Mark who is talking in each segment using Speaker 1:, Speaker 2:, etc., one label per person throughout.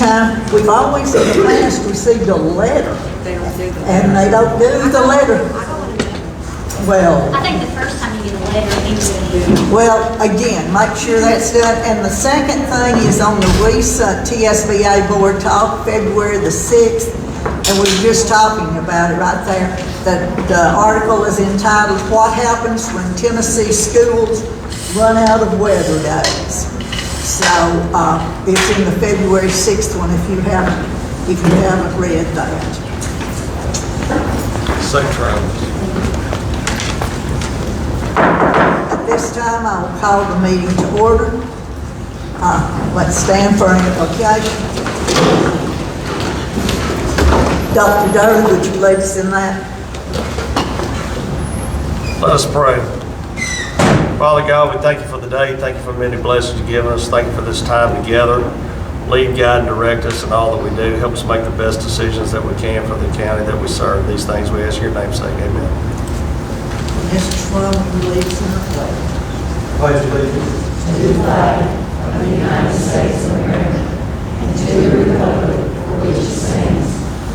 Speaker 1: time, we've always in the past received a letter,
Speaker 2: They don't do that.
Speaker 1: and they don't do the letter. Well,
Speaker 3: I think the first time you get a letter, it's
Speaker 1: well, again, make sure that's done. And the second thing is on the recent TSBA board talk, February the 6th, and we were just talking about it right there. The article is entitled, "What Happens When Tennessee Schools Run Out of Weather Days." So it's in the February 6th one if you haven't read that.
Speaker 4: Safe travels.
Speaker 1: At this time, I will call the meeting to order. Let's stand for an invocation. Dr. Durley, would you lead us in that?
Speaker 4: Let us pray. Father God, we thank you for the day. Thank you for many blessings you've given us. Thank you for this time together. Lead, guide, and direct us in all that we do. Help us make the best decisions that we can for the county that we serve. These things we ask in your name, saying amen.
Speaker 1: Mr. Sloan, will you lead us in the pledge?
Speaker 4: Pledge allegiance
Speaker 5: to the flag of the United States of America and to the republic for which it stands,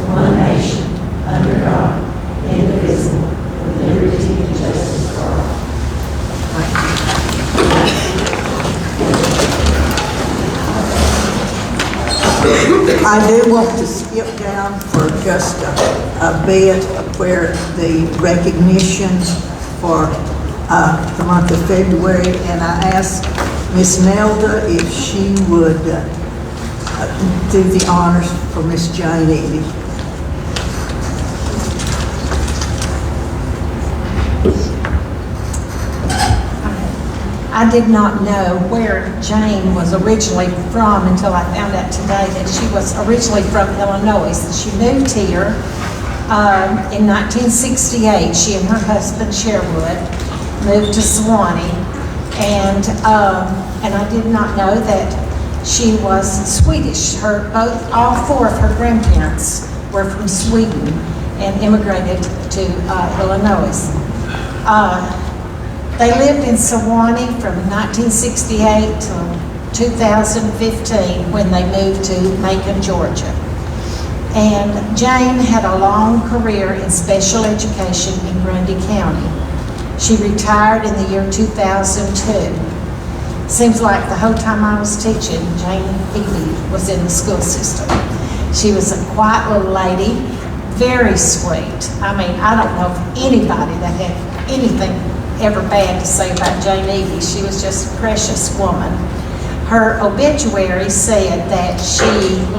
Speaker 5: one nation, under God, indivisible, with liberty and justice for all.
Speaker 1: I do want to skip down for just a bit where the recognitions for the month of February, and I asked Miss Nelda if she would do the honors for Miss Jane Edie.
Speaker 6: I did not know where Jane was originally from until I found out today that she was originally from Illinois. So she moved here in 1968. She and her husband Sherwood moved to Sewanee, and I did not know that she was Swedish. All four of her grandparents were from Sweden and immigrated to Illinois. They lived in Sewanee from 1968 till 2015 when they moved to Macon, Georgia. And Jane had a long career in special education in Grundy County. She retired in the year 2002. Seems like the whole time I was teaching, Jane Eby was in the school system. She was a quiet little lady, very sweet. I mean, I don't know of anybody that had anything ever bad to say about Jane Eby. She was just a precious woman. Her obituary said that she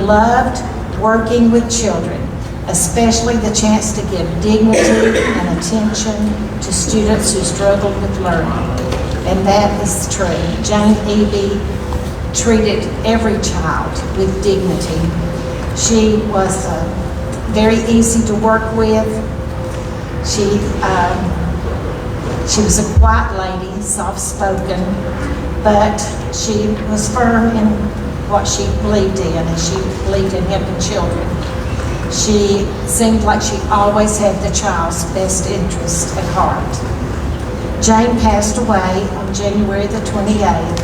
Speaker 6: loved working with children, especially the chance to give dignity and attention to students who struggled with learning. And that is true. Jane Eby treated every child with dignity. She was very easy to work with. She was a quiet lady, soft-spoken, but she was firm in what she believed in, and she believed in helping children. She seemed like she always had the child's best interest at heart. Jane passed away on January the 28th.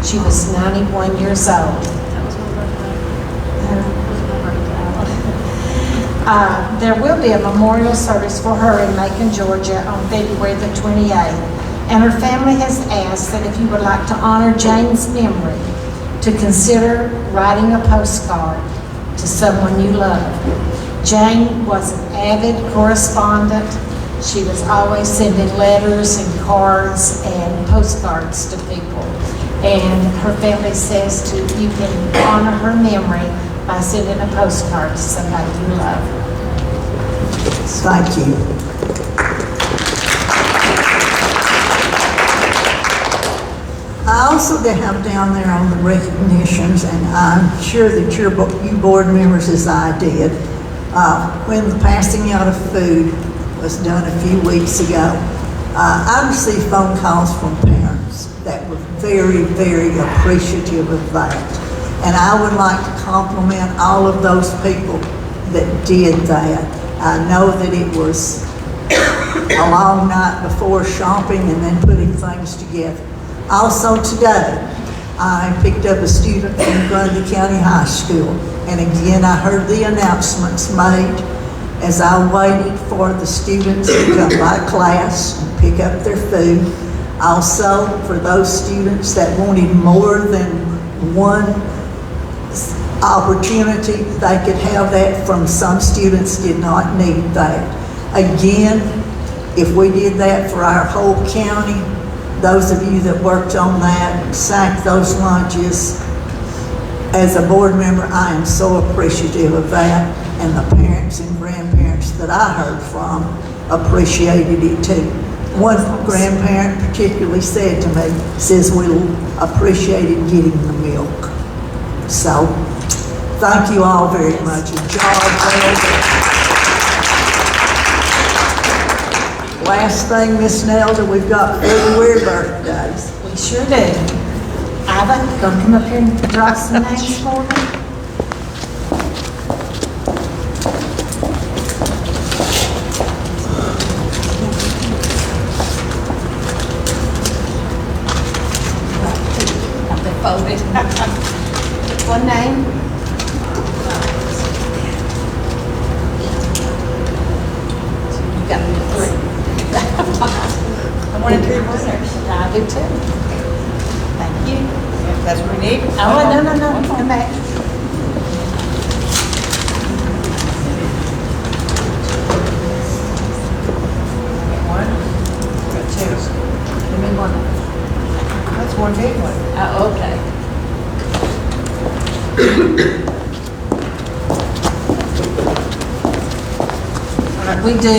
Speaker 6: She was 91 years old. There will be a memorial service for her in Macon, Georgia on February the 28th. And her family has asked that if you would like to honor Jane's memory, to consider writing a postcard to someone you love. Jane was an avid correspondent. She was always sending letters and cards and postcards to people. And her family says you can honor her memory by sending a postcard to somebody you love.
Speaker 1: Thank you. I also have down there on the recognitions, and I'm sure that you board members, as I did, when the passing out of food was done a few weeks ago, I received phone calls from parents that were very, very appreciative of that. And I would like to compliment all of those people that did that. I know that it was a long night before shopping and then putting things together. Also today, I picked up a student from Grundy County High School. And again, I heard the announcements made as I waited for the students to come by class and pick up their food. Also, for those students that wanted more than one opportunity, they could have that from some students did not need that. Again, if we did that for our whole county, those of you that worked on that, sacked those lunches, as a board member, I am so appreciative of that, and the parents and grandparents that I heard from appreciated it too. One grandparent particularly said to me, says, we appreciated getting the milk. So, thank you all very much. A job well done. Last thing, Miss Nelda, we've got February birthdays.
Speaker 6: We sure do. Iva, gonna come up here and draw some names for me? One name? You got three.
Speaker 2: I wanted three winners.
Speaker 6: I do too. Thank you.
Speaker 2: If that's what we need.
Speaker 6: Oh, no, come back.
Speaker 2: One. Got two.
Speaker 6: Give me one.
Speaker 2: That's one big one.
Speaker 6: Oh, okay. All right, we do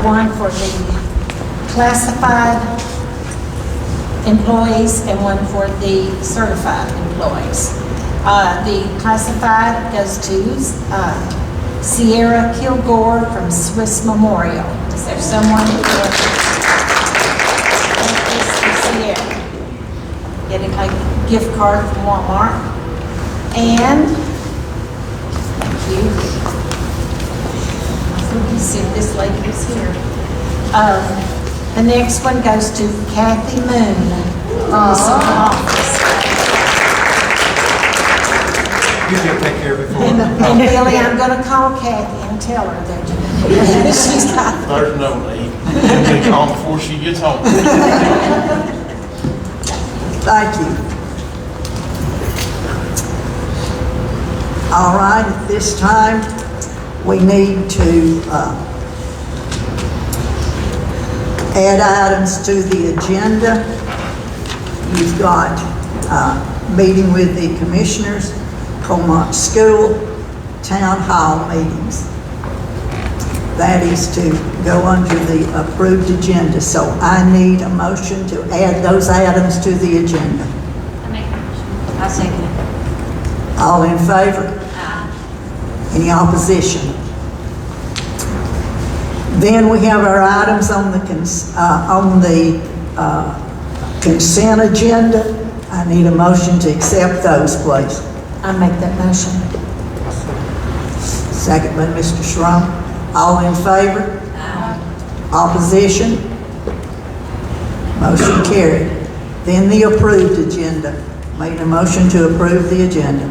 Speaker 6: one for the classified employees and one for the certified employees. The classified goes to Sierra Kilgore from Swiss Memorial. Is there someone who will? Sierra. Getting a gift card from Walmart. And, thank you. Let me see if this lady is here. The next one goes to Kathy Moon from the city office.
Speaker 7: You can take care of it for
Speaker 6: And
Speaker 7: me.
Speaker 6: Billy, I'm gonna call Kathy and tell her that she's got.
Speaker 7: There's no need. She'll be gone before she gets home.
Speaker 1: Thank you. All right, at this time, we need to add items to the agenda. You've got meeting with the commissioners, Colmont School, Town Hall meetings. That is to go under the approved agenda. So I need a motion to add those items to the agenda.
Speaker 3: I make a motion.
Speaker 2: I second it.
Speaker 1: All in favor? Any opposition? Then we have our items on the consent agenda. I need a motion to accept those, please.
Speaker 6: I make that motion.
Speaker 1: Second by Mr. Schrum. All in favor? Opposition? Motion carried. Then the approved agenda. Made a motion to approve the agenda.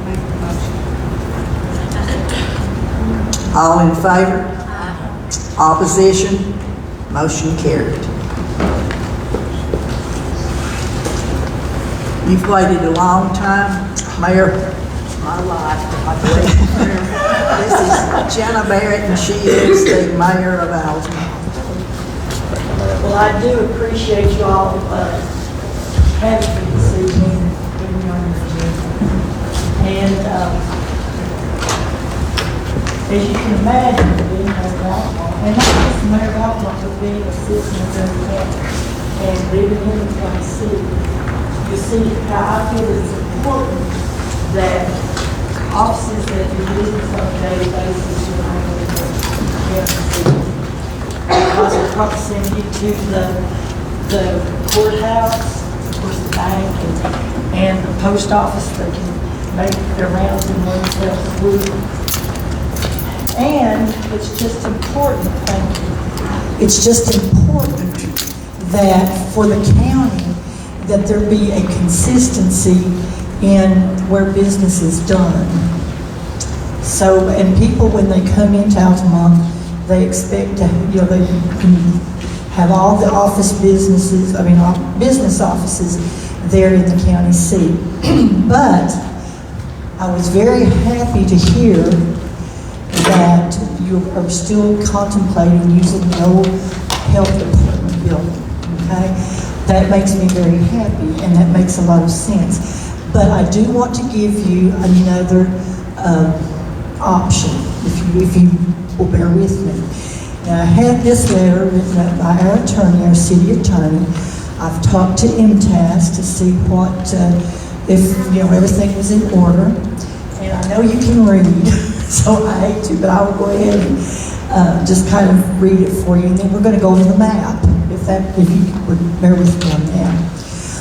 Speaker 2: Make the motion.
Speaker 1: All in favor? Opposition? Motion carried. You've waited a long time, Mayor. My life, I believe. This is Jenna Barrett, and she is the mayor of Alton.
Speaker 8: Well, I do appreciate you all having me this evening, giving me on your agenda. And as you can imagine, being Mayor of Altamont, and not just Mayor of Altamont, but being a citizen of the county and living in the county city, you see how I feel it's important that offices that do business on a daily basis are able to city. Because it proximity you to the courthouse, of course the bank, and the post office, they can make their rounds in one fell swoop. And it's just important, thank you, it's just important that for the county, that there be a consistency in where business is done. So, and people, when they come into Altamont, they expect to, you know, they can have all the office businesses, all business offices there in the county seat. But I was very happy to hear that you are still contemplating using the old health department building, okay? That makes me very happy, and that makes a lot of sense. But I do want to give you another option, if you will bear with me. Now, I had this letter written up by our attorney, our city attorney. I've talked to MTAS to see what, if everything was in order. And I know you can read, so I hate to, but I'll go ahead and just kind of read it for you. And then we're going to go over the map, if you would bear with me on that.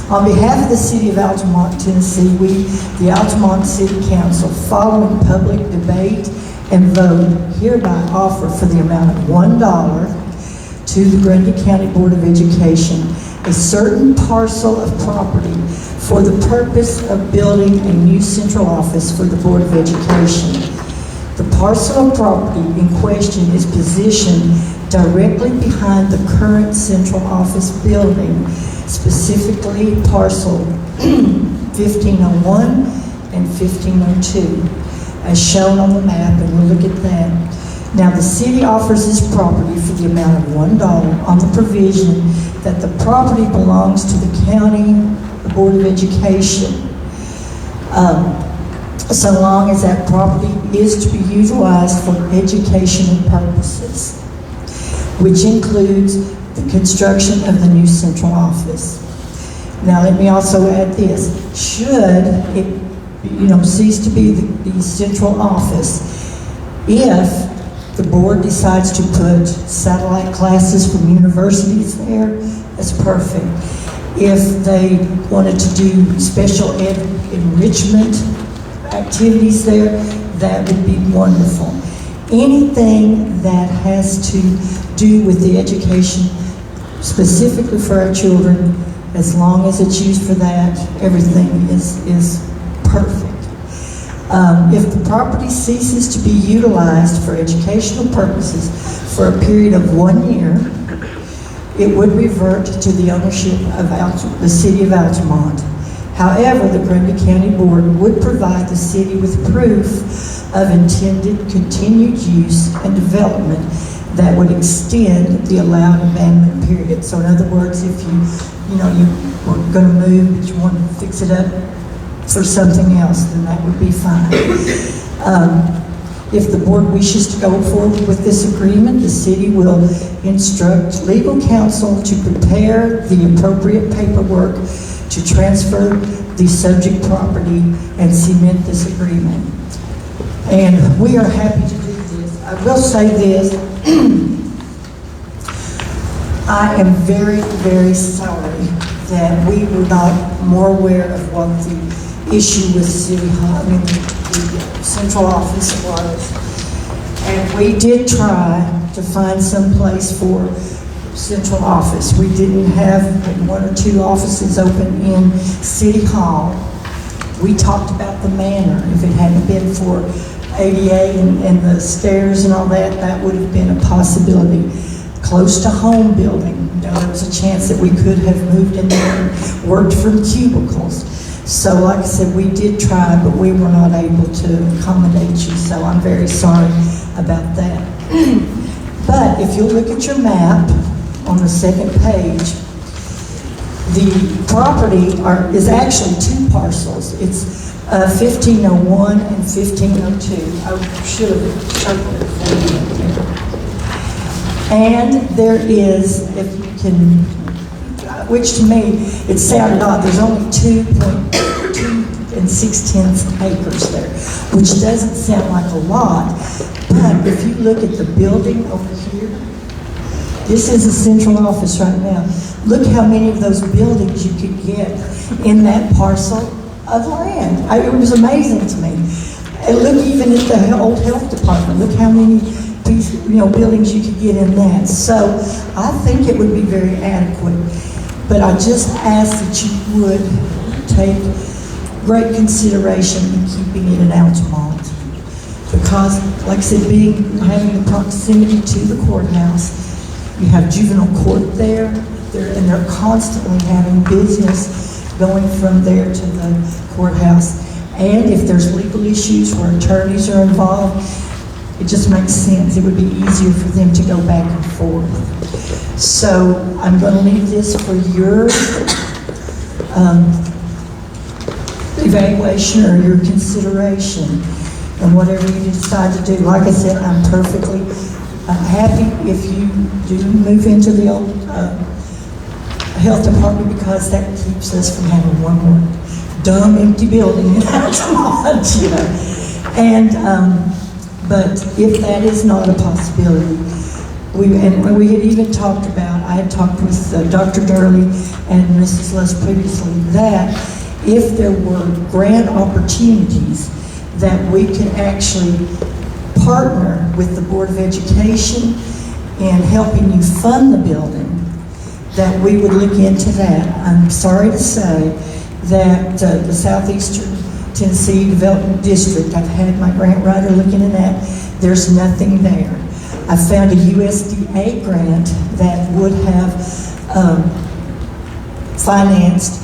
Speaker 8: On behalf of the City of Altamont, Tennessee, we, the Altamont City Council, following public debate and vote, hereby offer for the amount of $1 to the Grundy County Board of Education a certain parcel of property for the purpose of building a new central office for the Board of Education. The parcel of property in question is positioned directly behind the current central office building, specifically parcel 1501 and 1502, as shown on the map, and we'll look at that. Now, the city offers this property for the amount of $1 on the provision that the property belongs to the county, the Board of Education, so long as that property is to be utilized for educational purposes, which includes the construction of the new central office. Now, let me also add this. Should it, cease to be the central office, if the board decides to put satellite classes from universities there, that's perfect. If they wanted to do special ed enrichment activities there, that would be wonderful. Anything that has to do with the education specifically for our children, as long as it's used for that, everything is perfect. If the property ceases to be utilized for educational purposes for a period of 1 year, it would revert to the ownership of the City of Altamont. However, the Grundy County Board would provide the city with proof of intended continued use and development that would extend the allowed abandonment period. So in other words, if you were going to move, but you wanted to fix it up for something else, then that would be fine. If the board wishes to go forward with this agreement, the city will instruct legal counsel to prepare the appropriate paperwork to transfer the subject property and cement this agreement. And we are happy to do this. I will say this. I am very, very sorry that we were not more aware of what the issue with City Hall, the central office was. And we did try to find some place for central office. We didn't have 1 or 2 offices open in City Hall. We talked about the manor. If it hadn't been for ADA and the stairs and all that, that would have been a possibility. Close to home building, there was a chance that we could have moved in there and worked from cubicles. So like I said, we did try, but we were not able to accommodate you, so I'm very sorry about that. But if you look at your map on the second page, the property is actually 2 parcels. It's 1501 and 1502. I should have circled it for you there. And there is, if you can, which to me, it sounded odd, there's only 2.2 6/10 acres there, which doesn't sound like a lot, but if you look at the building over here, this is a central office right now. Look how many of those buildings you could get in that parcel of land. It was amazing to me. And look even at the old health department, look how many buildings you could get in that. So I think it would be very adequate. But I just ask that you would take great consideration in keeping it in Altamont. Because, like I said, having the proximity to the courthouse, you have juvenile court there, and they're constantly having business going from there to the courthouse. And if there's legal issues where attorneys are involved, it just makes sense. It would be easier for them to go back and forth. So I'm going to leave this for your evaluation or your consideration and whatever you decide to do. Like I said, I'm perfectly happy if you do move into the old health department, because that keeps us from having one more dumb empty building in Altamont, you know. And but if that is not a possibility, we had even talked about, I had talked with Dr. Durley and Mrs. Luss previously, that if there were grant opportunities that we could actually partner with the Board of Education in helping you fund the building, that we would look into that. I'm sorry to say that the Southeastern Tennessee Development District, I've had my grant writer looking at that, there's nothing there. I found a USDA grant that would have financed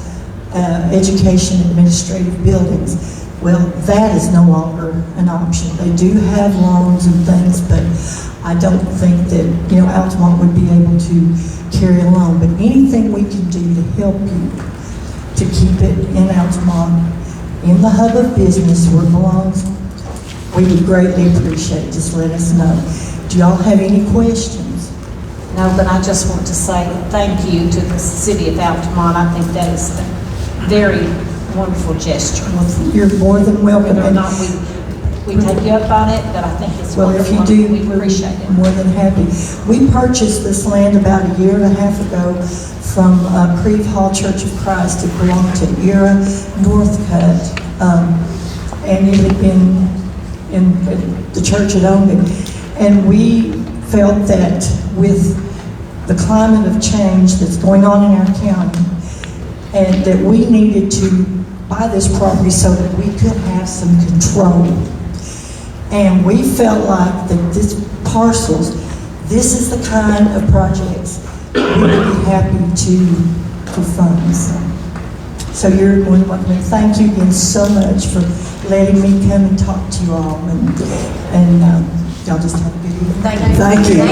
Speaker 8: education administrative buildings. Well, that is no longer an option. They do have loans and things, but I don't think that, you know, Altamont would be able to carry a loan. But anything we can do to help you to keep it in Altamont, in the hub of business where it belongs, we would greatly appreciate it. Just let us know. Do y'all have any questions?
Speaker 6: No, but I just want to say thank you to the city of Altamont. I think that is a very wonderful gesture.
Speaker 8: Well, you're more than welcome.
Speaker 6: Whether or not we take you up on it, but I think it's
Speaker 8: Well, if
Speaker 6: wonderful.
Speaker 8: you do,
Speaker 6: We
Speaker 8: we're
Speaker 6: appreciate it.
Speaker 8: more than happy. We purchased this land about a year and a half ago from Creve Hall Church of Christ. It belonged to Era Northcutt, and it had been in the church had owned it. And we felt that with the climate of change that's going on in our county, and that we needed to buy this property so that we could have some control. And we felt like that this this is the kind of projects we would be happy to fund. So you're more than welcome. Thank you again so much for letting me come and talk to you all. And y'all just have a good evening.
Speaker 6: Thank you.
Speaker 8: Thank you.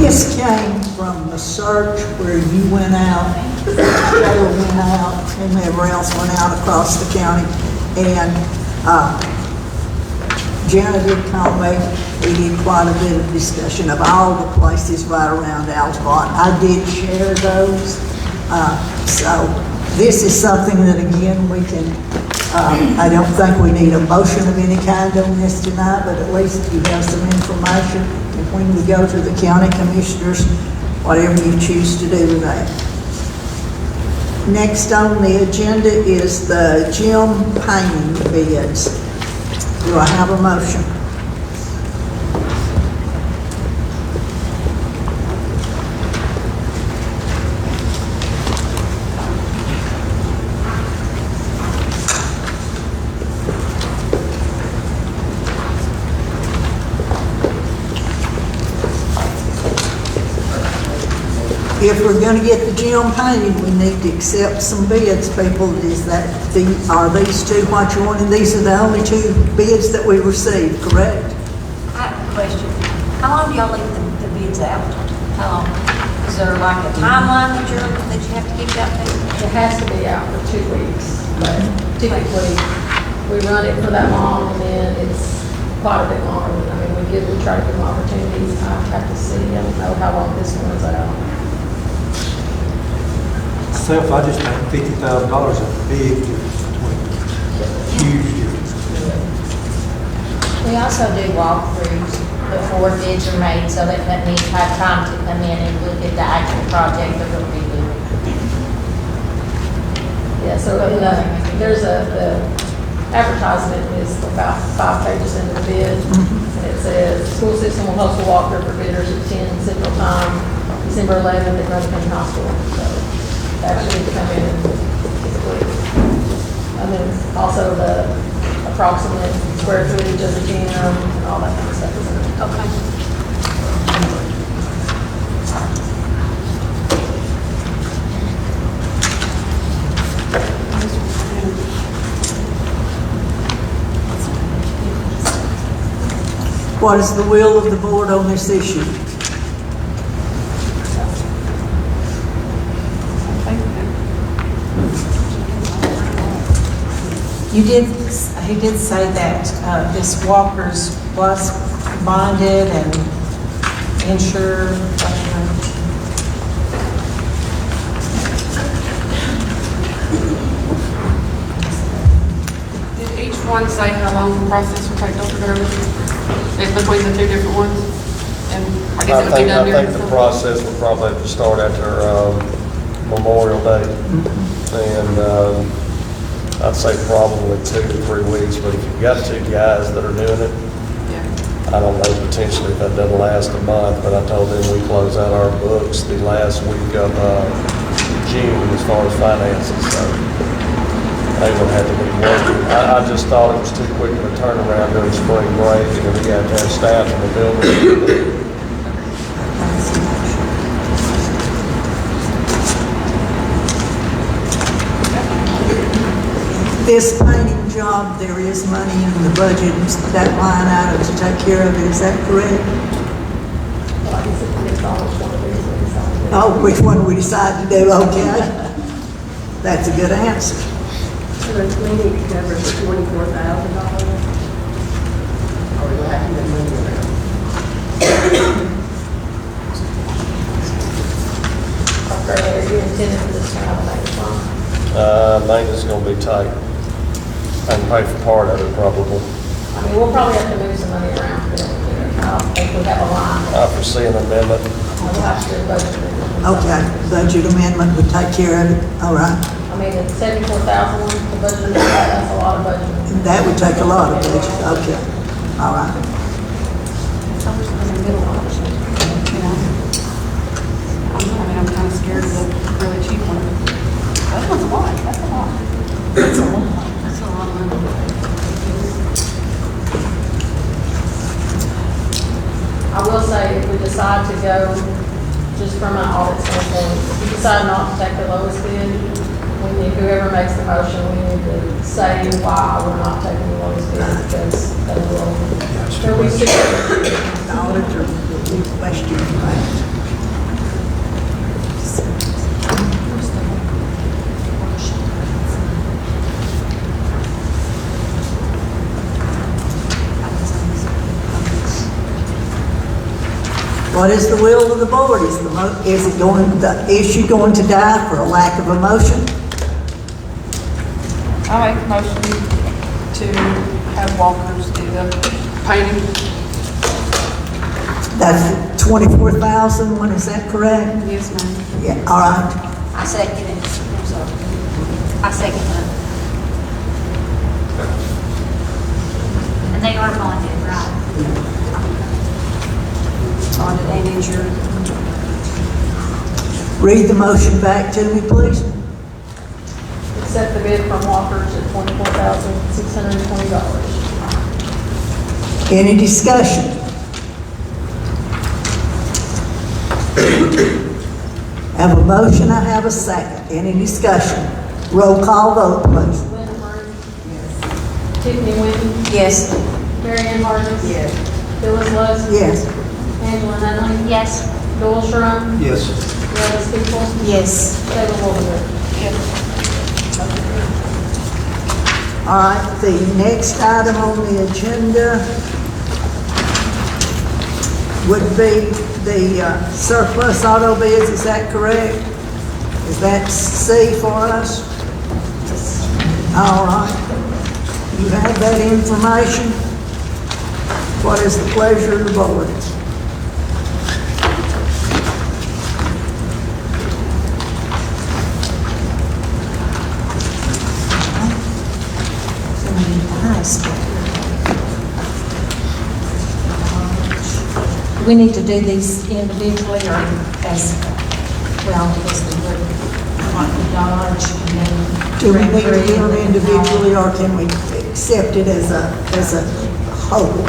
Speaker 1: This came from the search where you went out, Taylor went out, and whoever else went out across the county. And Janet did call me. We did quite a bit of discussion of all the places right around Altamont. I did share those. So this is something that, again, we can, I don't think we need a motion of any kind on this tonight, but at least you have some information. And when we go to the county commissioners, whatever you choose to do with that. Next on the agenda is the gym painting bids. Do I have a motion? If we're going to get the gym painted, we need to accept some bids, people. Are these two what you wanted? These are the only two bids that we received, correct?
Speaker 9: I have a question. How long do y'all leave the bids out? How long? Is there like a timeline that you have to keep it out to?
Speaker 10: It has to be out for 2 weeks, but typically we run it for that long, and then it's quite a bit longer. I mean, we try to give them opportunities. I have to see. I don't know how long this one is out.
Speaker 11: Myself, I just think $50,000 is a big difference between huge difference.
Speaker 12: We also do walkthroughs before bids are made, so that companies have time to come in and look at the actual project they're going to be doing.
Speaker 10: Yeah, so there's the advertisement is about 5 pages into the bid. And it says, school system will host a walker for bidders at 10 Central Time, December 11th at Grundy County High School. So they actually need to come in and complete. And then also the approximate square footage of the gym and all that kind of stuff is in it.
Speaker 9: Okay.
Speaker 1: What is the will of the board on this issue?
Speaker 6: He did say that this Walker's was bonded and insured.
Speaker 13: Did each one say how long the process would take, Dr. Gurley? In between the two different ones? And I guess it would be done
Speaker 4: I
Speaker 13: during
Speaker 4: think the
Speaker 13: summer?
Speaker 4: process would probably have to start after Memorial Day. And I'd say probably 2 to 3 weeks, but if you've got 2 guys that are doing it,
Speaker 13: Yeah.
Speaker 4: I don't know potentially if that doesn't last a month, but I told them we close out our books the last week of June as far as finances, so they would have to be working. I just thought it was too quick of a turnaround during spring break, and we had to have staff in the building.
Speaker 1: This painting job, there is money in the budget, that line item to take care of it, is that correct?
Speaker 10: Well, I guess it's almost one of these that decided.
Speaker 1: Oh, which one we decide to do, okay? That's a good answer.
Speaker 8: So the clinic covers $24,000. Or we have to move it around.
Speaker 10: Dr. Gurley, are you intending for this to have a maintenance line?
Speaker 4: Maintenance is gonna be tight. I can pay for part of it probably.
Speaker 10: I mean, we'll probably have to move some money around to be able to do it. I don't think we have a line.
Speaker 4: I foresee an amendment.
Speaker 10: We'll have to do a budget amendment.
Speaker 1: Okay, budget amendment would take care of it, all right.
Speaker 10: I mean, the 74,000, the budget amendment, that's a lot of budget.
Speaker 1: That would take a lot of budget, okay, all right.
Speaker 13: It's always in the middle option, you know? I'm kind of scared of the really cheap one. That one's a lot, that's a lot. That's a lot. That's a lot of money.
Speaker 10: I will say, if we decide to go, just from an audit standpoint, if we decide not to take the lowest bid, we need, whoever makes the motion, we need to say why we're not taking the lowest bid, because they will, there'll be
Speaker 1: The auditor will be questioning that. What is the will of the board? Is she going to die for a lack of a motion?
Speaker 13: I make a motion to have Walkers do the painting.
Speaker 1: That's 24,000 one, is that correct?
Speaker 13: Yes, ma'am.
Speaker 1: Yeah, all right.
Speaker 9: I second it. I'm sorry. I second that.
Speaker 3: And they are bonded, right?
Speaker 9: Bonded and insured.
Speaker 1: Read the motion back to me, please.
Speaker 10: accept the bid from Walkers at $24,620.
Speaker 1: Any discussion? Have a motion, I have a second. Any discussion? Roll call vote, please.
Speaker 10: Linda Murray. Yes. Tiffany Wynn.
Speaker 9: Yes.
Speaker 10: Mary Ann Martin. Yes. Phyllis Lust.
Speaker 1: Yes.
Speaker 10: Angela Hunley.
Speaker 3: Yes.
Speaker 10: Doyle Shrine.
Speaker 11: Yes.
Speaker 10: Lois People.
Speaker 6: Yes.
Speaker 10: Taylor Wolford.
Speaker 1: All right, the next item on the agenda would be the surplus auto bids, is that correct? Is that C for us? All right. You have that information? What is the pleasure of the board?
Speaker 6: high school. Do we need to do these individually or as, well, I guess we would, like Dodge and then.
Speaker 1: Do we need to
Speaker 6: Granbury
Speaker 1: do them
Speaker 6: and then
Speaker 1: individually, or can we accept it as a whole?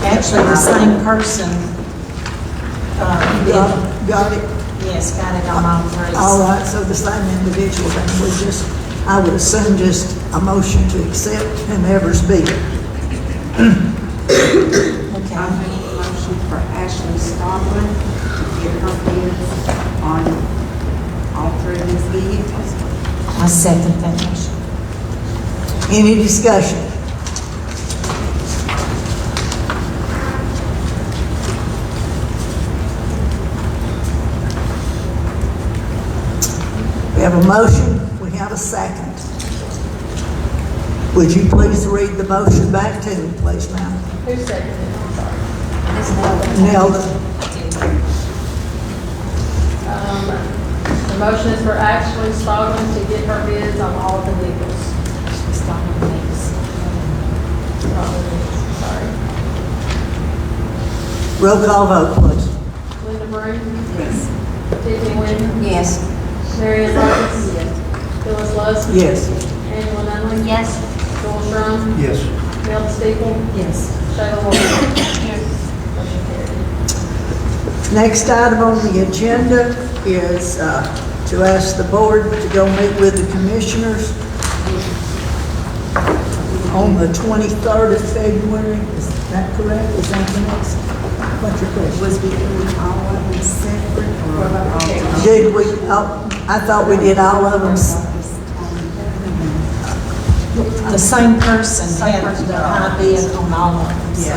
Speaker 6: Actually, the same person,
Speaker 1: Got it?
Speaker 6: yes, got it on all three.
Speaker 1: All right, so the same individual, then we just, I would assume just a motion to accept whomever's bid.
Speaker 6: Okay.
Speaker 14: I make a motion for Ashley Stocklin to get her bids on all three of these vehicles.
Speaker 6: I second that motion.
Speaker 1: Any discussion? We have a motion, we have a second. Would you please read the motion back to me, please, ma'am?
Speaker 10: Who seconded it? I'm sorry.
Speaker 1: Nelda.
Speaker 10: The motion is for Ashley Stogman to get her bids on all of the vehicles. Sorry.
Speaker 1: Roll call vote, please.
Speaker 10: Linda Broom,
Speaker 14: Yes.
Speaker 10: Tiffany Wynn,
Speaker 9: Yes.
Speaker 10: Marion Roberts. Yes. Phyllis Lust.
Speaker 1: Yes.
Speaker 10: Angela Nunley.
Speaker 3: Yes.
Speaker 10: Joel Strong.
Speaker 11: Yes.
Speaker 10: Mel Steeple.
Speaker 6: Yes.
Speaker 10: Shayla Wolf. Motion carried.
Speaker 1: Next item on the agenda is to ask the board to go meet with the commissioners on the 23rd of February. Is that correct? Is that the next? What's your question?
Speaker 14: Was we doing all of them separate or all together?
Speaker 1: Did we, I thought we did all of them.
Speaker 6: The same person had the high bid on all of them, so.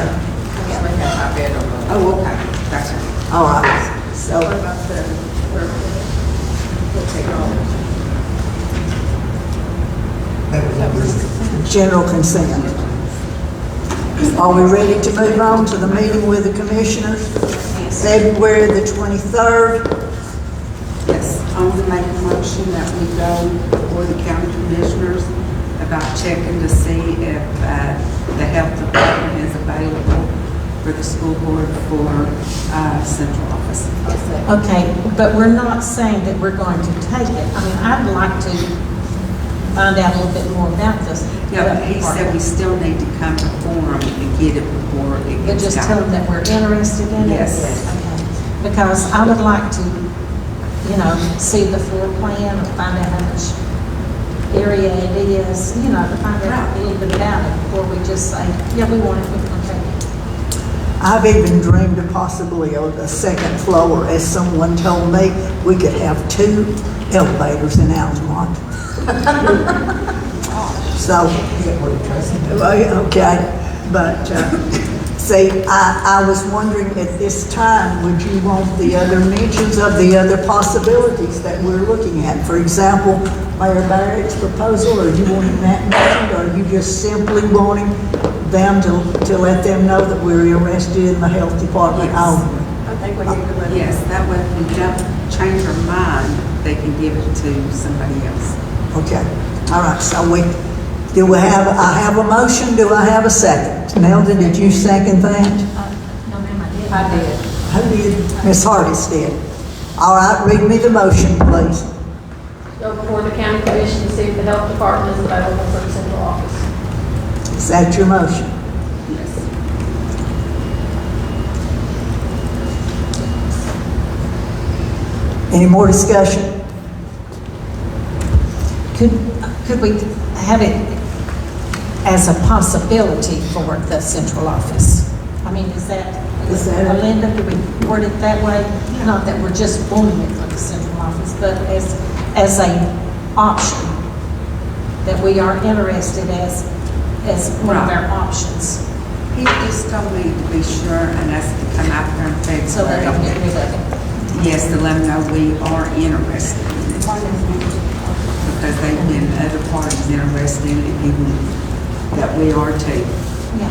Speaker 14: Oh, okay, gotcha.
Speaker 1: All right, so
Speaker 14: What about the, we'll take all of them.
Speaker 1: general consent. Are we ready to move on to the meeting with the commissioners? February the 23rd.
Speaker 14: Yes, I want to make a motion that we go before the county commissioners about checking to see if the health department is available for the school board for central office.
Speaker 6: Okay, but we're not saying that we're going to take it. I mean, I'd like to find out a little bit more about this.
Speaker 14: Yeah, but he said we still need to come before them and get it before it
Speaker 6: But
Speaker 14: gets
Speaker 6: just
Speaker 14: done.
Speaker 6: tell them that we're interested in it?
Speaker 14: Yes.
Speaker 6: Okay. Because I would like to, see the floor plan or find out how much area it is, to find out a little bit about it before we just say, yeah, we want it, we're going to take it.
Speaker 1: I've even dreamed of possibly a second floor. As someone told me, we could have 2 elevators in Altamont. So, okay, but see, I was wondering at this time, would you want the other mentions of the other possibilities that we're looking at? For example, Mayor Barrett's proposal, or you wanting that mentioned, or are you just simply wanting them to let them know that we're interested in the health department only?
Speaker 14: I think we need to let yes, that way if we don't change our mind, they can give it to somebody else.
Speaker 1: Okay, all right, so I have a motion, do I have a second? Nelda, did you second that?
Speaker 3: No, ma'am, I did.
Speaker 10: I did.
Speaker 1: Who did? Ms. Hartis did. All right, read me the motion, please.
Speaker 10: Go before the county commission to see if the health department is available for the central office.
Speaker 1: Is that your motion?
Speaker 14: Yes.
Speaker 1: Any more discussion?
Speaker 6: Could we have it as a possibility for the central office? I mean, is that, Linda, do we word it that way? Not that we're just wanting it for the central office, but as a option, that we are interested as one of our options.
Speaker 14: He just told me to be sure and us to come out there in February.
Speaker 6: So they don't get rid of it.
Speaker 14: Yes, to let them know we are interested in it. Because they've been other parties interested in it, even that we are too.
Speaker 6: Yeah.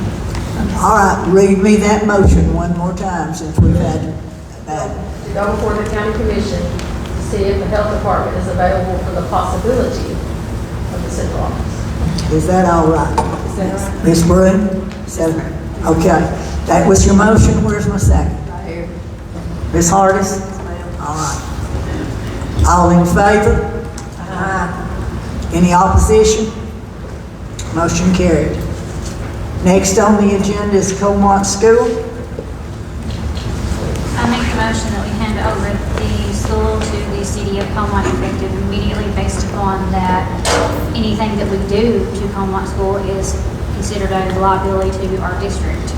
Speaker 1: All right, read me that motion one more time since we've had that.
Speaker 10: To go before the county commission to see if the health department is available for the possibility of the central office.
Speaker 1: Is that all right? Ms. Broom? Okay, that was your motion, where's my second?
Speaker 8: Right here.
Speaker 1: Ms. Hardis? All right. All in favor? Aye. Any opposition? Motion carried. Next on the agenda is Comont School.
Speaker 3: I make the motion that we hand over the school to the city of Comont effective immediately based upon that anything that we do to Comont School is considered a liability to our district.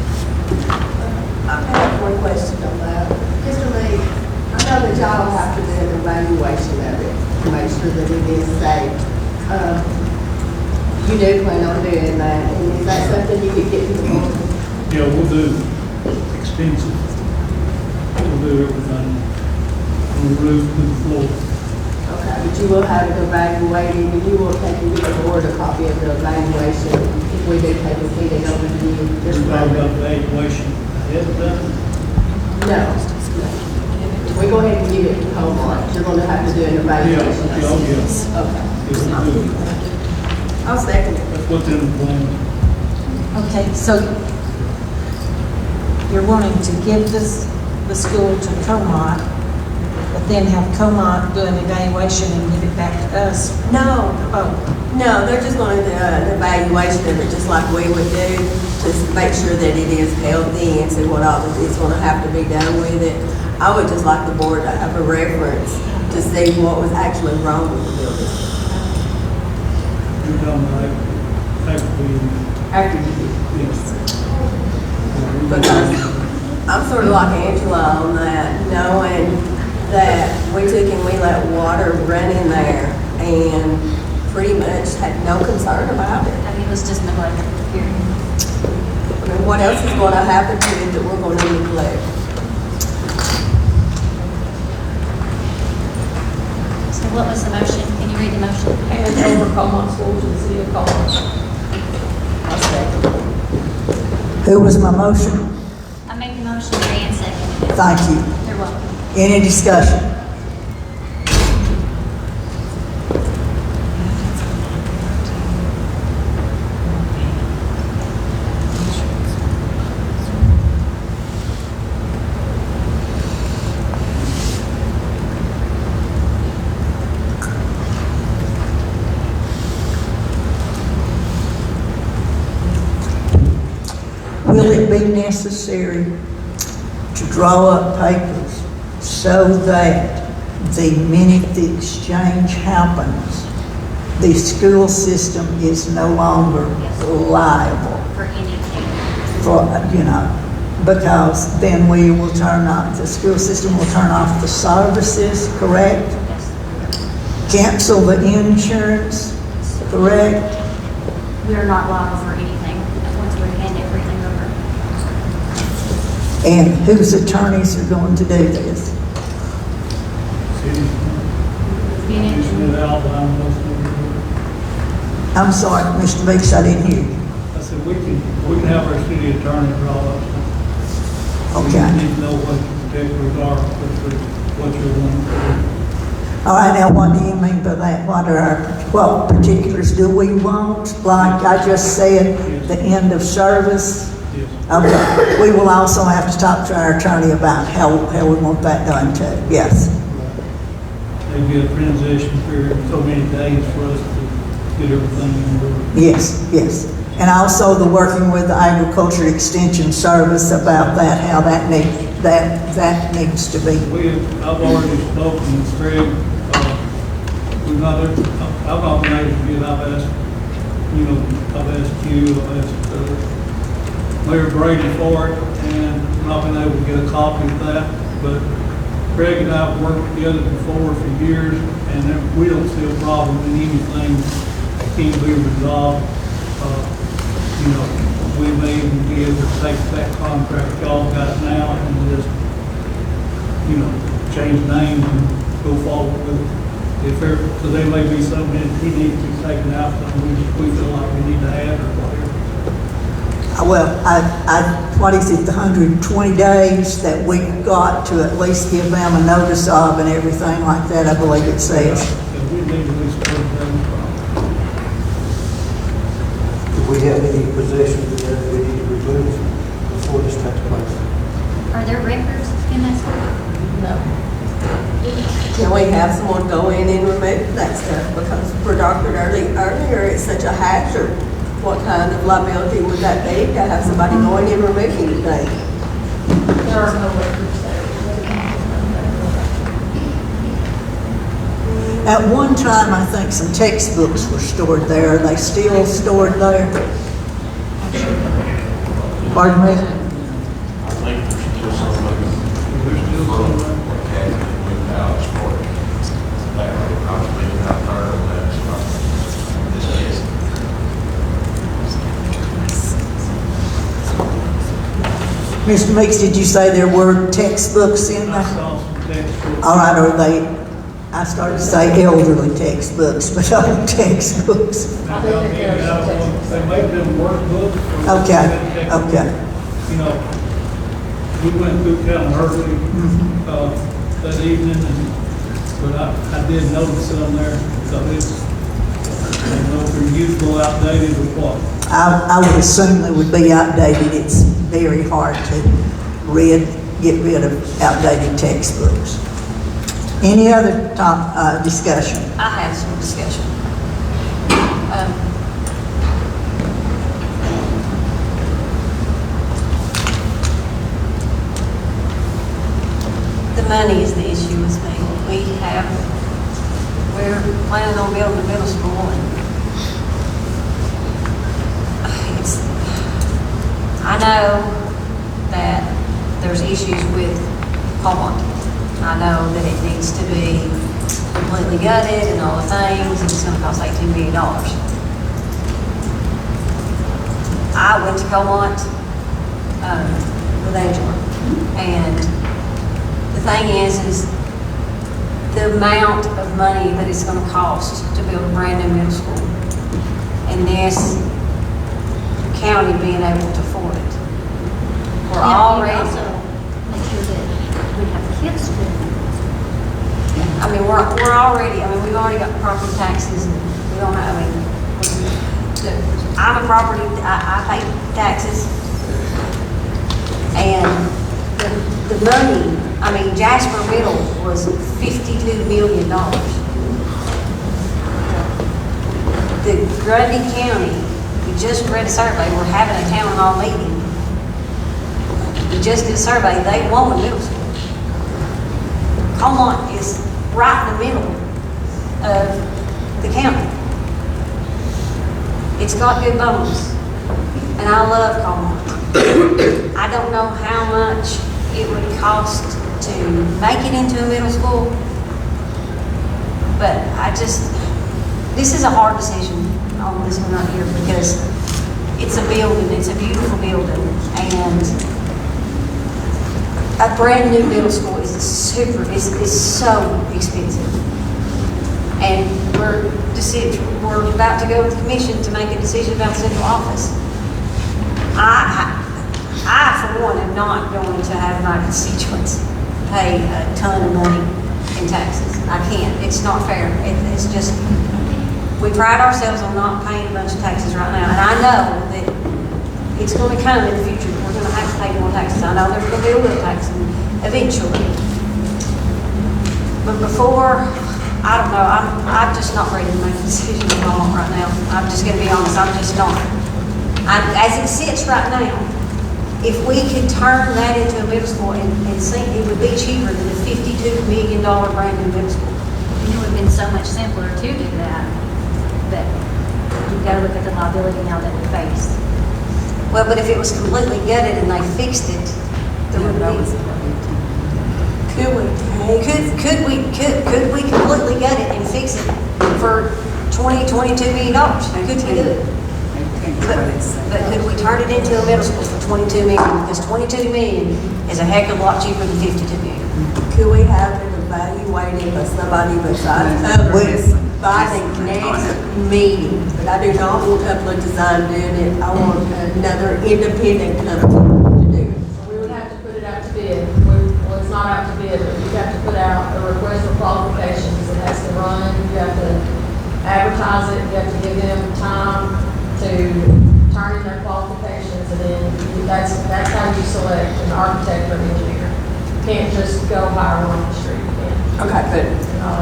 Speaker 8: I have one question on that. Mr. Lee, I know that y'all have to do an evaluation of it to make sure that it is safe. You do plan on doing that, and is that something you could get to the board?
Speaker 11: Yeah, we'll do extensive. We'll do everything from the roof to the floor.
Speaker 8: Okay, but you will have it evaluated, and you will take and give the board a copy of the evaluation if we do take a meeting over to you.
Speaker 11: We're talking about evaluation ahead of time.
Speaker 8: No. If we go ahead and give it to Comont, you're gonna have to do an evaluation.
Speaker 11: Yeah.
Speaker 8: Okay.
Speaker 11: Yeah, we'll do it.
Speaker 8: I'll second it.
Speaker 11: That's what's in the plan.
Speaker 6: Okay, so you're wanting to give the school to Comont, but then have Comont do an evaluation and give it back to us?
Speaker 8: No,
Speaker 6: Oh,
Speaker 8: no, they're just gonna do an evaluation of it, just like we would do, to make sure that it is healthy and see what all is gonna have to be done with it. I would just like the board to have a reference to see what was actually wrong with the building.
Speaker 11: You're talking about
Speaker 8: After you do.
Speaker 11: yes.
Speaker 8: Because I'm sort of like Angela on that, knowing that we took and we let water run in there and pretty much had no concern about it.
Speaker 3: I mean, it was just neglected, period.
Speaker 8: I mean, what else is going to happen to it that we're going to neglect?
Speaker 3: So what was the motion? Can you read the motion?
Speaker 10: Hand over Comont School to the city of Comont.
Speaker 8: I'll second.
Speaker 1: Who was my motion?
Speaker 3: I make the motion, Dan seconded it.
Speaker 1: Thank you.
Speaker 3: You're welcome.
Speaker 1: Any discussion? Will it be necessary to draw up papers so that the minute the exchange happens, the school system is no longer liable
Speaker 3: For anything.
Speaker 1: for, because then we will turn off, the school system will turn off the services, correct?
Speaker 3: Yes.
Speaker 1: Cancel the insurance, correct?
Speaker 3: We are not liable for anything once we hand everything over.
Speaker 1: And whose attorneys are going to do this?
Speaker 11: Using it outline most of it.
Speaker 1: I'm sorry, Mr. Meeks, I didn't hear you.
Speaker 11: I said, we can have our city attorney draw up something.
Speaker 1: Okay.
Speaker 11: We need to know what the particulars are, what you're wanting to do.
Speaker 1: All right, now what do you mean by that? What particulars do we want? Like I just said, the end of service?
Speaker 11: Yes.
Speaker 1: Okay, we will also have to talk to our attorney about how we want that done too, yes.
Speaker 11: Maybe a transition period, so many days for us to get everything in order.
Speaker 1: Yes. And also the working with the Agriculture Extension Service about that, how that needs to be.
Speaker 11: I've already spoken with Craig, I've not been able to get, I've asked you, I've asked Mayor Brady for it, and not been able to get a copy of that, but Craig and I have worked together before for years, and we don't see a problem in anything that can't be resolved. We may even be able to take that contract y'all got now and just, change names and go forward with it. Because there may be something that he needs to be taken out, something we feel like we need to add or whatever.
Speaker 1: Well, what is it, the 120 days that we got to at least give them a notice of and everything like that, I believe it says.
Speaker 11: Yeah, we need at least 30 days. we have any possessions that we need to remove before this takes place.
Speaker 3: Are there records in that school?
Speaker 10: No.
Speaker 5: Can we have someone go in and remove that stuff? Because for Dr. earlier, it's such a hazard. What kind of liability would that be to have somebody go in and remove anything?
Speaker 10: There are no records there.
Speaker 1: At one time, I think some textbooks were stored there. Are they still stored there? Pardon me?
Speaker 7: I think there's still some of them. There's still some of them. Without sport. That would probably not part of that. This is.
Speaker 1: Mr. Meeks, did you say there were textbooks in
Speaker 11: I
Speaker 1: there?
Speaker 11: saw some textbooks.
Speaker 1: All right, are they, I started to say elderly textbooks, but old textbooks.
Speaker 11: Now, they make them workbooks.
Speaker 1: Okay, okay.
Speaker 11: You know, we went through kind of early, that evening, but I did notice some there, so it's, I don't know if they're usable, outdated, or what.
Speaker 1: I would assume they would be outdated. It's very hard to get rid of outdated textbooks. Any other discussion?
Speaker 9: I have some discussion. The money is the issue with me. We're planning on building a middle school, and I know that there's issues with Beaumont. I know that it needs to be completely gutted and all the things, and it's gonna cost $18 million. I went to Beaumont, with Angela, and the thing is the amount of money that it's gonna cost to build a brand new middle school, and this county being able to afford it. We're already.
Speaker 3: Also, make sure that we have kids to.
Speaker 9: I mean, we're already, we've already got property taxes, and we don't have, I'm a property, I pay taxes. And the money, Jasper Middle was $52 million. The Grundy County, we just read a survey, we're having a town hall meeting. We just did a survey, they want a middle school. Beaumont is right in the middle of the county. It's got good bones, and I love Beaumont. I don't know how much it would cost to make it into a middle school, but this is a hard decision on this one right here, because it's a building, it's a beautiful building, and a brand new middle school is so expensive. And we're about to go with the commission to make a decision about central office. I for one, am not going to have my constituents pay a ton of money in taxes. I can't. It's not fair. It's just, we pride ourselves on not paying a bunch of taxes right now. And I know that it's going to come in the future. We're going to have to pay more taxes. I know there's going to be a little tax eventually. But before, I don't know, I'm just not ready to make a decision at all right now. I'm just going to be honest, I'm just not. As it sits right now, if we could turn that into a middle school and see, it would be cheaper than a $52 million brand new middle school.
Speaker 3: It would have been so much simpler to do that, but you've got to look at the liability now that we face.
Speaker 9: Well, but if it was completely gutted and they fixed it, there would be. Could we completely gut it and fix it for $22 million? Could we do it? But could we turn it into a middle school for $22 million? Because $22 million is a heck of a lot cheaper than $52 million.
Speaker 5: Could we have it evaluated by somebody besides us by the next meeting? But I do not want Public Design doing it. I want another independent company to do it.
Speaker 10: We would have to put it out to bid. Well, it's not out to bid, but you have to put out a request for qualifications. It has to run, you have to advertise it, you have to give them time to turn in their qualifications, and then that's how you select an architect or an engineer. You can't just go hire one on the street, you can't.
Speaker 15: Okay, but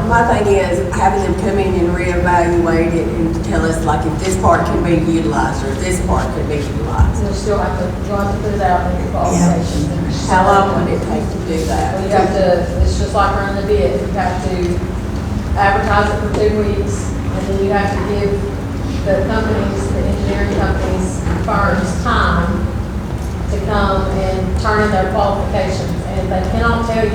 Speaker 15: my thing is having them come in and reevaluate it and tell us like if this part can be utilized or this part can be utilized.
Speaker 10: You still have to, you'll have to put it out in your qualifications. And
Speaker 15: How long would it take to do that?
Speaker 10: Well, you have to, it's just like running the bid, you have to advertise it for 2 weeks, and then you have to give the companies, the engineering companies, firms, time to come and turn in their qualifications, and they cannot tell you,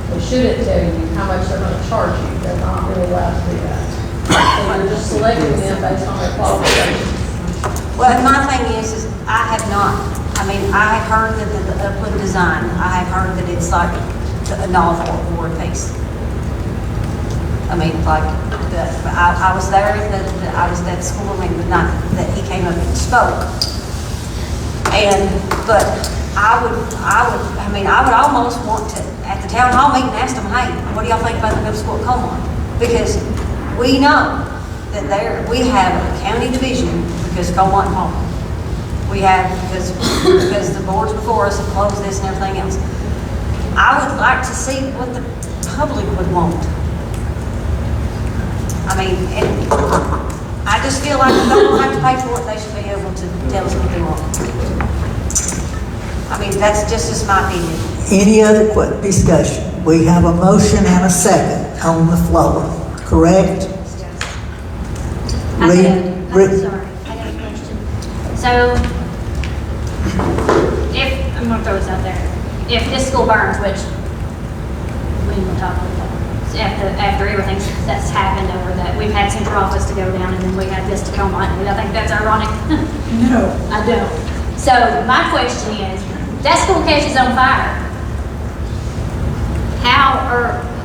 Speaker 10: they shouldn't tell you how much they're gonna charge you, they're not really allowed to do that. So you're just selecting them based on their qualifications.
Speaker 9: Well, and my thing is I have not, I mean, I have heard that the upland design, I have heard that it's like a novel war piece. I mean, like, I was there, I was at school, I mean, the night that he came up and spoke. But I would almost want to, at the town hall meeting, ask them, hey, what do y'all think about the middle school at Comont? Because we know that we have a county division because Comont and Home. We have, because the boards before us have closed this and everything else. I would like to see what the public would want. I mean, and I just feel like if they don't have to pay for it, they should be able to tell us what they want. I mean, that's just my opinion.
Speaker 1: Any other quick discussion? We have a motion and a second on the floor, correct?
Speaker 3: I'm sorry, I got a question. So, I'm gonna throw this out there. If this school burns, which we will talk about, after everything that's happened over that, we've had central office to go down and then we had this to come on, and I think that's ironic.
Speaker 8: No.
Speaker 3: I don't. So my question is, that school catches on fire.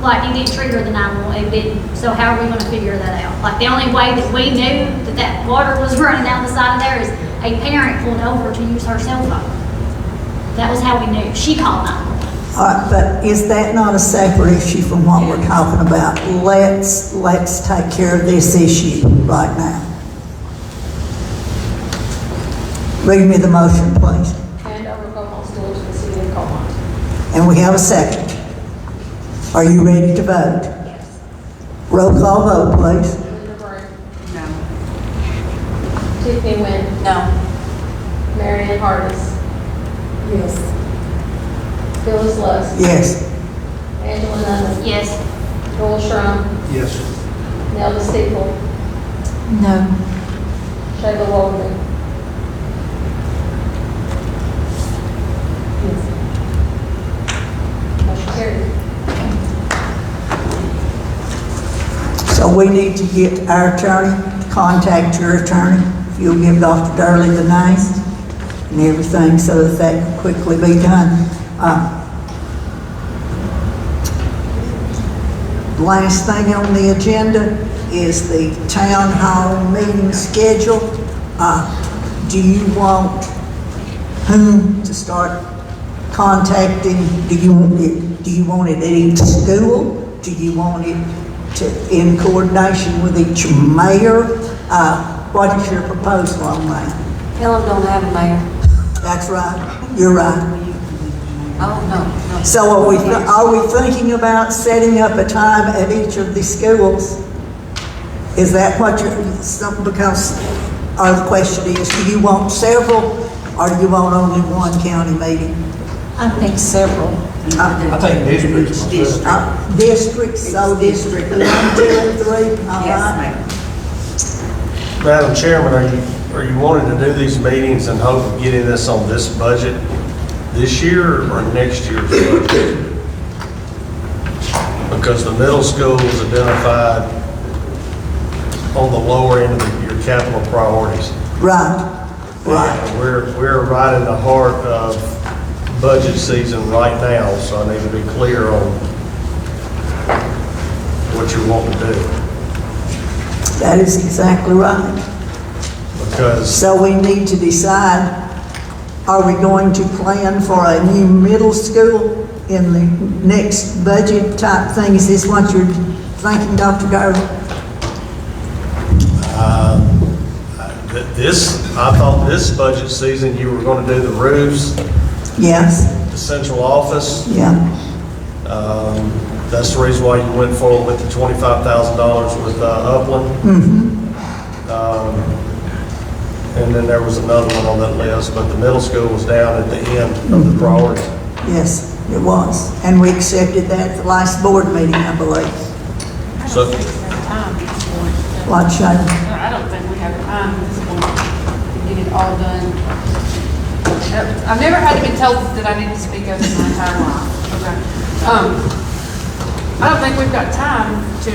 Speaker 3: Like you didn't trigger the 911, it didn't, so how are we gonna figure that out? Like the only way that we knew that water was running down the side of there is a parent pulled over to use her cell phone. That was how we knew. She called 911.
Speaker 1: All right, but is that not a separate issue from what we're talking about? Let's take care of this issue right now. Read me the motion, please.
Speaker 10: Hand over Comont School to the city of Comont.
Speaker 1: And we have a second. Are you ready to vote?
Speaker 3: Yes.
Speaker 1: Roll call vote, please.
Speaker 10: Linda Bray.
Speaker 15: No.
Speaker 10: Tiffany Wynn.
Speaker 9: No.
Speaker 10: Mary Ann Hardis.
Speaker 8: Yes.
Speaker 10: Phyllis Lust.
Speaker 1: Yes.
Speaker 10: Angela Nunn.
Speaker 3: Yes.
Speaker 10: Joel Schrum.
Speaker 11: Yes.
Speaker 10: Nelda Steeple.
Speaker 6: No.
Speaker 10: Shayla Waldman. Motion carried.
Speaker 1: So we need to get our attorney, contact your attorney. If you'll give Dr. Durley the name and everything so that can quickly be done. Last thing on the agenda is the town hall meeting schedule. Do you want whom to start contacting? Do you want it at each school? Do you want it in coordination with each mayor? What is your proposal on that?
Speaker 9: Tell them don't have a mayor.
Speaker 1: That's right. You're right.
Speaker 9: Oh, no.
Speaker 1: So are we thinking about setting up a time at each of the schools? Is that what because the question is, do you want several or do you want only one county meeting?
Speaker 6: I think several.
Speaker 7: I think districts.
Speaker 1: Districts, so district 1, 2, and 3, all
Speaker 15: Yes,
Speaker 1: right?
Speaker 15: ma'am.
Speaker 4: Madam Chairman, are you wanting to do these meetings in hope of getting this on this budget this year or next year's budget? Because the middle school is identified on the lower end of your capital priorities.
Speaker 1: Right.
Speaker 4: And we're right in the heart of budget season right now, so I need to be clear on what you want to do.
Speaker 1: That is exactly right.
Speaker 4: Because
Speaker 1: So we need to decide, are we going to plan for a new middle school in the next budget type thing? Is this what you're thinking, Dr. Garland?
Speaker 4: I thought this budget season you were gonna do the roofs,
Speaker 1: Yes,
Speaker 4: the central office.
Speaker 1: yeah.
Speaker 4: That's the reason why you went forward with the $25,000 with Upland. And then there was another one on that list, but the middle school was down at the end of the priority.
Speaker 1: Yes, it was. And we accepted that at the last board meeting, I believe.
Speaker 4: So,
Speaker 1: What, Shane?
Speaker 13: I don't think we have time at this point to get it all done. I've never had to be told that I need to speak up in my entire life. Okay. I don't think we've got time to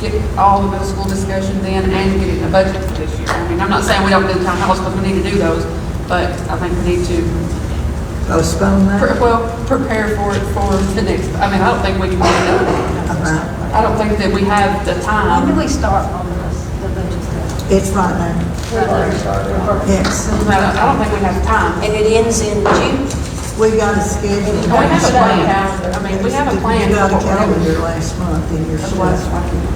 Speaker 13: get all the middle school discussions in and get it in the budget for this year. I mean, I'm not saying we don't do town halls because we need to do those, but I think we need to,
Speaker 1: Postpone that?
Speaker 13: prepare for it for the next, I mean, I don't think we can get it done. I don't think that we have the time.
Speaker 3: When do we start on the budget stuff?
Speaker 1: It's right now. Yes.
Speaker 13: I don't think we have time.
Speaker 9: And it ends in June.
Speaker 1: We got a schedule.
Speaker 13: We have a plan. I mean, we have a plan.
Speaker 1: You got
Speaker 13: for
Speaker 1: a
Speaker 13: what we're doing.
Speaker 1: calendar last month in your
Speaker 13: Otherwise,
Speaker 1: stuff.
Speaker 13: I can-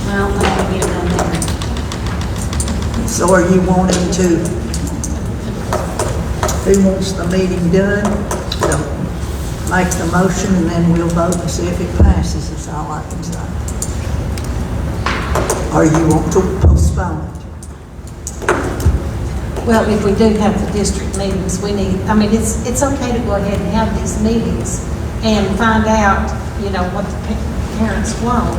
Speaker 3: Well, I think we'll get it done then.
Speaker 1: So are you wanting to, who wants the meeting done? So make the motion and then we'll vote and see if it passes, is all I can say. Or you want to postpone it?
Speaker 6: Well, if we do have the district meetings, we need, I mean, it's okay to go ahead and have these meetings and find out, you know, what the parents want,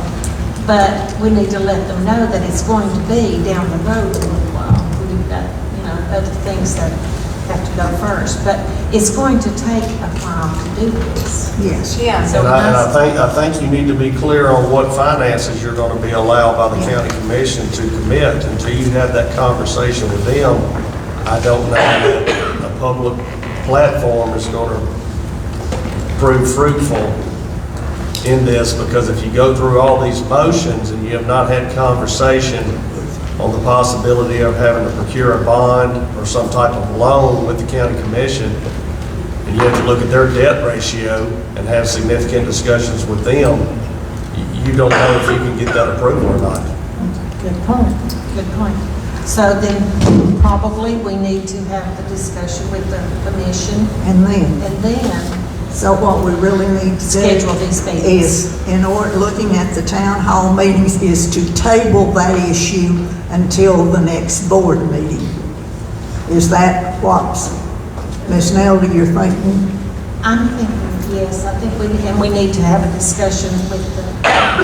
Speaker 6: but we need to let them know that it's going to be down the road a little while. We've got, you know, other things that have to go first, but it's going to take a while to do this.
Speaker 1: Yes.
Speaker 9: Yeah.
Speaker 6: So
Speaker 4: And I think you need to be clear on what finances you're gonna be allowed by the county commission to commit. Until you have that conversation with them, I don't know that a public platform is gonna prove fruitful in this, because if you go through all these motions and you have not had conversation on the possibility of having to procure a bond or some type of loan with the county commission, and you have to look at their debt ratio and have significant discussions with them, you don't know if you can get that approval or not.
Speaker 6: Good point, good point. So then probably we need to have the discussion with the commission
Speaker 1: And then,
Speaker 6: and then
Speaker 1: so what we really need to do
Speaker 6: schedule these meetings.
Speaker 1: is, in order, looking at the town hall meetings, is to table that issue until the next board meeting. Is that what, Ms. Nelda, you're thinking?
Speaker 6: I'm thinking, yes, I think we need to have a discussion with the,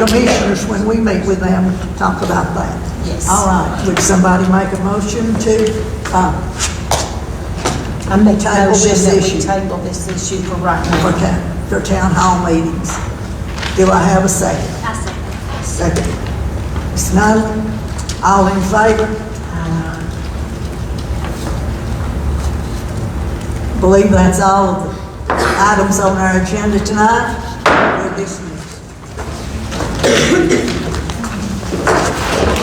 Speaker 1: Commissioners, when we meet with them, talk about that.
Speaker 6: yes.
Speaker 1: All right, would somebody make a motion to,
Speaker 6: I make a
Speaker 1: Table
Speaker 6: motion
Speaker 1: this
Speaker 6: that we
Speaker 1: issue.
Speaker 6: table this issue for right now.
Speaker 1: for town hall meetings? Do I have a second?
Speaker 3: I second.
Speaker 1: Second. Ms. Nolan, all in favor? Believe that's all of the items on our agenda tonight. We're dismissed.